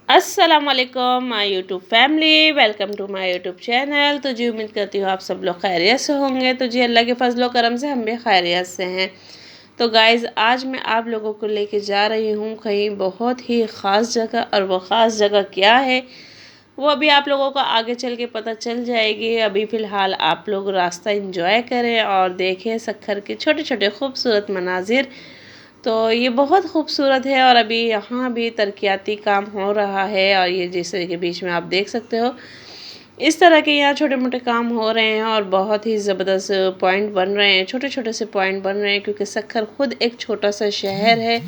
अस्सलाम वालेकुम my YouTube family, welcome to my YouTube channel. तो जी उम्मीद करती हूँ आप सब लोग खैरियत से होंगे। तो जी अल्लाह के फजल करम से हम भी खैरियत से हैं। तो गाइज़ आज मैं आप लोगों को लेके जा रही हूँ कहीं बहुत ही ख़ास जगह, और वो ख़ास जगह क्या है वो अभी आप लोगों को आगे चल के पता चल जाएगी। अभी फ़िलहाल आप लोग रास्ता एंजॉय करें और देखें सक्खर के छोटे छोटे खूबसूरत मनाजिर। तो ये बहुत खूबसूरत है और अभी यहाँ भी तरक्याती काम हो रहा है, और ये जैसे कि बीच में आप देख सकते हो इस तरह के यहाँ छोटे मोटे काम हो रहे हैं और बहुत ही ज़बरदस्त पॉइंट बन रहे हैं, छोटे छोटे से पॉइंट बन रहे हैं। क्योंकि सक्खर खुद एक छोटा सा शहर है,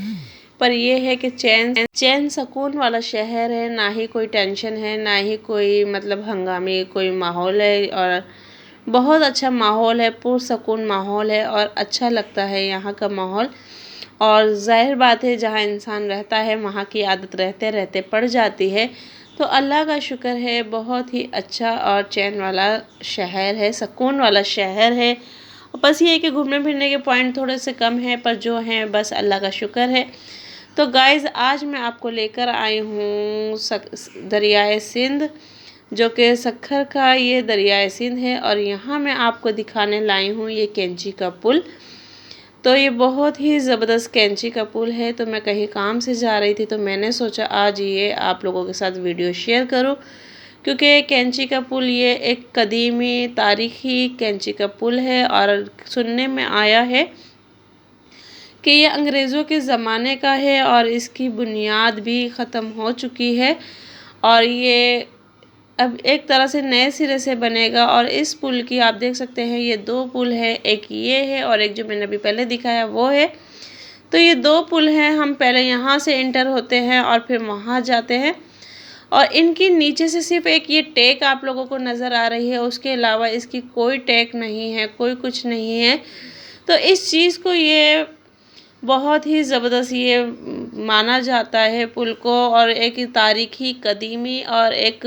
पर ये है कि चैन चैन सुकून वाला शहर है। ना ही कोई टेंशन है, ना ही कोई मतलब हंगामी कोई माहौल है, और बहुत अच्छा माहौल है, पुरसकून माहौल है और अच्छा लगता है यहाँ का माहौल। और ज़ाहिर बात है जहाँ इंसान रहता है वहाँ की आदत रहते रहते पड़ जाती है। तो अल्लाह का शुक्र है, बहुत ही अच्छा और चैन वाला शहर है, सुकून वाला शहर है। बस ये है कि घूमने फिरने के पॉइंट थोड़े से कम हैं, पर जो हैं बस अल्लाह का शुक्र है। तो गाइज़ आज मैं आपको लेकर आई हूँ दरियाए सिंध, जो कि सक्खर का ये दरियाए सिंध है। और यहाँ मैं आपको दिखाने लाई हूँ ये कैंची का पुल। तो ये बहुत ही ज़बरदस्त कैंची का पुल है। तो मैं कहीं काम से जा रही थी तो मैंने सोचा आज ये आप लोगों के साथ वीडियो शेयर करूं, क्योंकि कैंची का पुल ये एक कदीमी तारीखी कैंची का पुल है। और सुनने में आया है कि ये अंग्रेज़ों के ज़माने का है और इसकी बुनियाद भी ख़त्म हो चुकी है, और ये अब एक तरह से नए सिरे से बनेगा। और इस पुल की आप देख सकते हैं ये दो पुल है, एक ये है और एक जो मैंने अभी पहले दिखाया वो है। तो ये दो पुल हैं, हम पहले यहाँ से एंटर होते हैं और फिर वहाँ जाते हैं। और इनकी नीचे से सिर्फ एक ये टेक आप लोगों को नज़र आ रही है, उसके अलावा इसकी कोई टेक नहीं है, कोई कुछ नहीं है। तो इस चीज़ को ये बहुत ही ज़बरदस्त ये माना जाता है पुल को, और एक तारीखी कदीमी और एक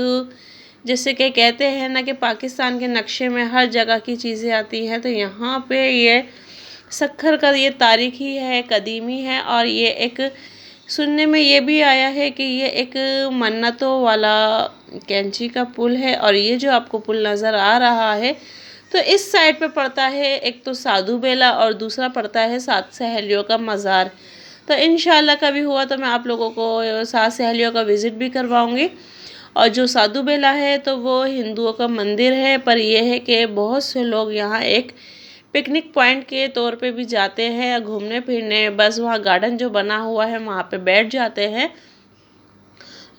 जैसे कि कहते हैं ना कि पाकिस्तान के नक्शे में हर जगह की चीज़ें आती हैं, तो यहाँ पे ये सक्खर का ये तारीखी है, कदीमी है। और ये एक सुनने में ये भी आया है कि ये एक मन्नतों वाला कैंची का पुल है। और ये जो आपको पुल नज़र आ रहा है तो इस साइड पे पड़ता है एक तो साधु बेला और दूसरा पड़ता है सात सहेलियों का मज़ार। तो इंशाल्लाह कभी हुआ तो मैं आप लोगों को सात सहेलियों का विज़िट भी करवाऊंगी। और जो साधु बेला है तो वो हिंदुओं का मंदिर है, पर यह है कि बहुत से लोग यहाँ एक पिकनिक पॉइंट के तौर पे भी जाते हैं घूमने फिरने। बस वहाँ गार्डन जो बना हुआ है वहाँ पे बैठ जाते हैं,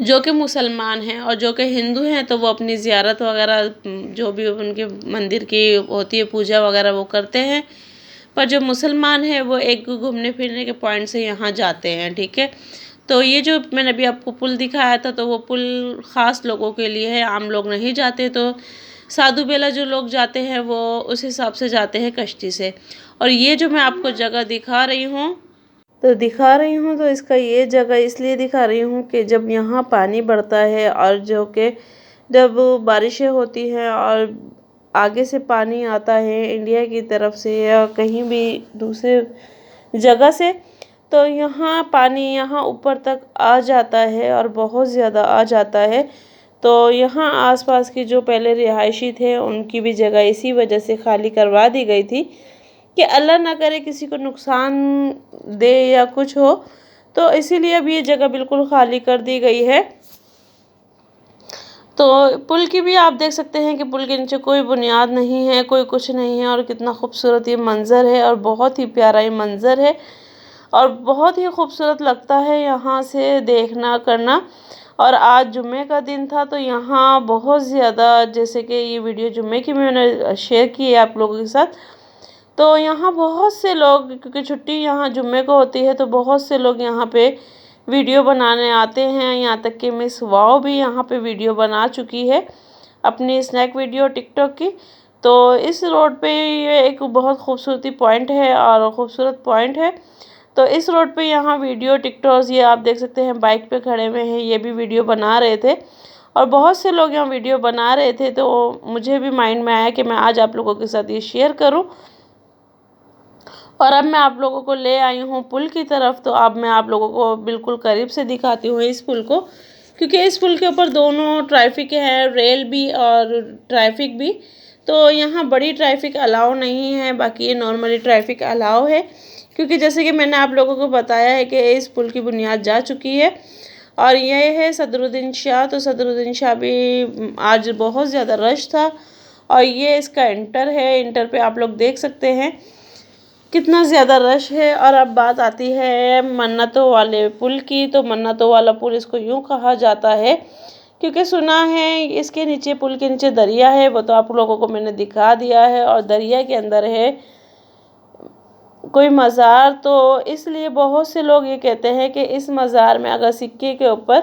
जो कि मुसलमान हैं। और जो कि हिंदू हैं तो वो अपनी ज़ियारत वगैरह जो भी उनके मंदिर की होती है पूजा वगैरह वो करते हैं। पर जो मुसलमान हैं वो एक घूमने फिरने के पॉइंट से यहाँ जाते हैं, ठीक है। तो ये जो मैंने अभी आपको पुल दिखाया था तो वो पुल ख़ास लोगों के लिए है, आम लोग नहीं जाते। तो साधु बेला जो लोग जाते हैं वो उस हिसाब से जाते हैं कश्ती से। और ये जो मैं आपको जगह दिखा रही हूँ तो इसका ये जगह इसलिए दिखा रही हूँ कि जब यहाँ पानी बढ़ता है और जो कि जब बारिशें होती हैं और आगे से पानी आता है इंडिया की तरफ से या कहीं भी दूसरे जगह से, तो यहाँ पानी यहाँ ऊपर तक आ जाता है और बहुत ज़्यादा आ जाता है। तो यहाँ आसपास की जो पहले रिहायशी थे उनकी भी जगह इसी वजह से खाली करवा दी गई थी कि अल्लाह ना करे किसी को नुकसान दे या कुछ हो, तो इसीलिए अब ये जगह बिल्कुल खाली कर दी गई है। तो पुल की भी आप देख सकते हैं कि पुल के नीचे कोई बुनियाद नहीं है, कोई कुछ नहीं है, और कितना खूबसूरत ये मंज़र है और बहुत ही प्यारा ये मंज़र है और बहुत ही खूबसूरत लगता है यहाँ से देखना करना। और आज जुम्मे का दिन था तो यहाँ बहुत ज़्यादा, जैसे कि ये वीडियो जुम्मे की मैंने शेयर की है आप लोगों के साथ, तो यहाँ बहुत से लोग, क्योंकि छुट्टी यहाँ जुम्मे को होती है तो बहुत से लोग यहाँ पे वीडियो बनाने आते हैं। यहाँ तक कि मिस वाओ भी यहाँ पे वीडियो बना चुकी है अपनी स्नैक वीडियो टिकटॉक की। तो इस रोड पे ये एक बहुत खूबसूरती पॉइंट है और ख़ूबसूरत पॉइंट है। तो इस रोड पे यहाँ वीडियो टिकटॉक्स ये आप देख सकते हैं बाइक पे खड़े हुए हैं, ये भी वीडियो बना रहे थे और बहुत से लोग यहाँ वीडियो बना रहे थे। तो मुझे भी माइंड में आया कि मैं आज आप लोगों के साथ ये शेयर करूँ। और अब मैं आप लोगों को ले आई हूँ पुल की तरफ। तो अब मैं आप लोगों को बिल्कुल करीब से दिखाती हूँ इस पुल को, क्योंकि इस पुल के ऊपर दोनों ट्रैफिक है, रेल भी और ट्रैफिक भी। तो यहाँ बड़ी ट्रैफिक अलाउ नहीं है, बाकी ये नॉर्मली ट्रैफिक अलाउ है। क्योंकि जैसे कि मैंने आप लोगों को बताया है कि इस पुल की बुनियाद जा चुकी है। और ये है सदरुद्दीन शाह। तो सदरुद्दीन शाह भी आज बहुत ज़्यादा रश था। और ये इसका इंटर है, इंटर पे आप लोग देख सकते हैं कितना ज़्यादा रश है। और अब बात आती है मन्नतों वाले पुल की। तो मन्नतों वाला पुल इसको यूँ कहा जाता है क्योंकि सुना है इसके नीचे, पुल के नीचे दरिया है, वो तो आप लोगों को मैंने दिखा दिया है। और दरिया के अंदर है कोई मज़ार। तो इसलिए बहुत से लोग ये कहते हैं कि इस मज़ार में अगर सिक्के के ऊपर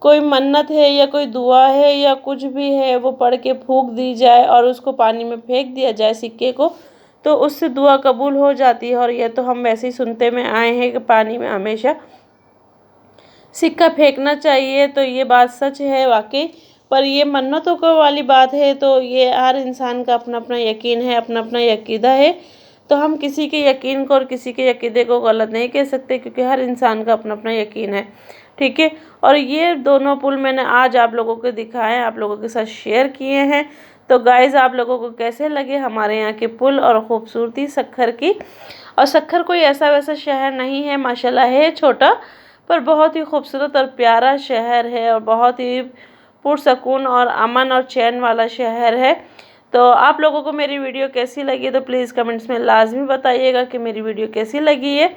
कोई मन्नत है या कोई दुआ है या कुछ भी है, वो पढ़ के फूंक दी जाए और उसको पानी में फेंक दिया जाए सिक्के को, तो उससे दुआ कबूल हो जाती है। और ये तो हम वैसे ही सुनते में आए हैं कि पानी में हमेशा सिक्का फेंकना चाहिए। तो ये बात सच है वाकई। पर ये मन्नतों को वाली बात है, तो ये हर इंसान का अपना अपना यकीन है, अपना अपना अकीदा है। तो हम किसी के यकीन को और किसी के अकीदे को गलत नहीं कह सकते, क्योंकि हर इंसान का अपना अपना यकीन है, ठीक है। और ये दोनों पुल मैंने आज आप लोगों को दिखाए, आप लोगों के साथ शेयर किए हैं। तो गाइज़, आप लोगों को कैसे लगे हमारे यहाँ के पुल और ख़ूबसूरती सक्खर की। और सक्खर कोई ऐसा वैसा शहर नहीं है, माशाल्लाह है छोटा, पर बहुत ही खूबसूरत और प्यारा शहर है और बहुत ही पुरसकून और अमन और चैन वाला शहर है। तो आप लोगों को मेरी वीडियो कैसी लगी, तो प्लीज़ कमेंट्स में लाजमी बताइएगा कि मेरी वीडियो कैसी लगी है।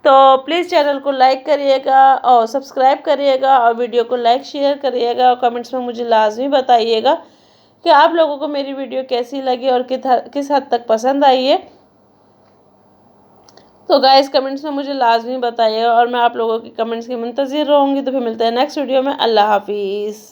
तो प्लीज़ चैनल को लाइक करिएगा और सब्सक्राइब करिएगा और वीडियो को लाइक शेयर करिएगा। और कमेंट्स में मुझे लाजमी बताइएगा कि आप लोगों को मेरी वीडियो कैसी लगी और किस हद तक पसंद आई है। तो गाइस, कमेंट्स में मुझे लाजमी बताइएगा और मैं आप लोगों की कमेंट्स की मुंतज़िर रहूँगी। तो फिर मिलते हैं नेक्स्ट वीडियो में। अल्लाह हाफिज़।